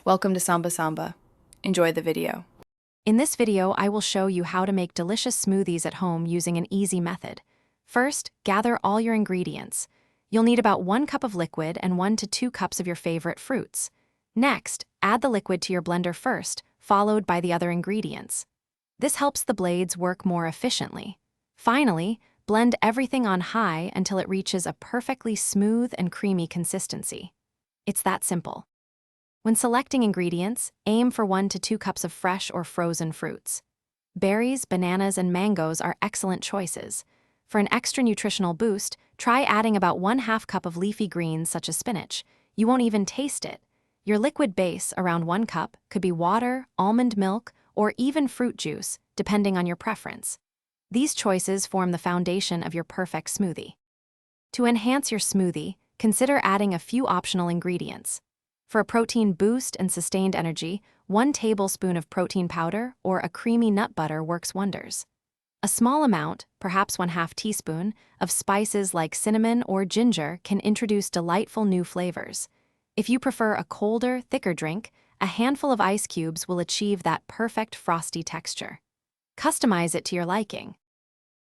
Welcome to Samba Samba. Enjoy the video. In this video, I will show you how to make delicious smoothies at home using an easy method. First, gather all your ingredients. You'll need about 1 cup of liquid and 1 to 2 cups of your favorite fruits. Next, add the liquid to your blender first, followed by the other ingredients. This helps the blades work more efficiently. Finally, blend everything on high until it reaches a perfectly smooth and creamy consistency. It's that simple. When selecting ingredients, aim for 1 to 2 cups of fresh or frozen fruits. Berries, bananas, and mangoes are excellent choices. For an extra nutritional boost, try adding about 1/2 cup of leafy greens such as spinach. You won't even taste it. Your liquid base, around 1 cup, could be water, almond milk, or even fruit juice, depending on your preference. These choices form the foundation of your perfect smoothie. To enhance your smoothie, consider adding a few optional ingredients. For a protein boost and sustained energy, 1 tablespoon of protein powder or a creamy nut butter works wonders. A small amount, perhaps 1/2 teaspoon, of spices like cinnamon or ginger can introduce delightful new flavors. If you prefer a colder, thicker drink, a handful of ice cubes will achieve that perfect frosty texture. Customize it to your liking.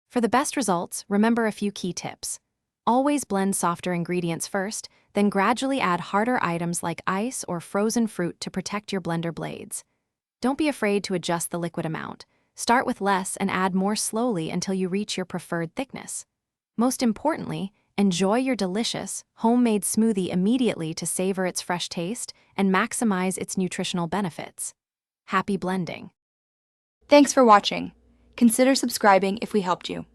For the best results, remember a few key tips. Always blend softer ingredients first, then gradually add harder items like ice or frozen fruit to protect your blender blades. Don't be afraid to adjust the liquid amount. Start with less and add more slowly until you reach your preferred thickness. Most importantly, enjoy your delicious, homemade smoothie immediately to savor its fresh taste and maximize its nutritional benefits. Happy blending! Thanks for watching. Consider subscribing if we helped you.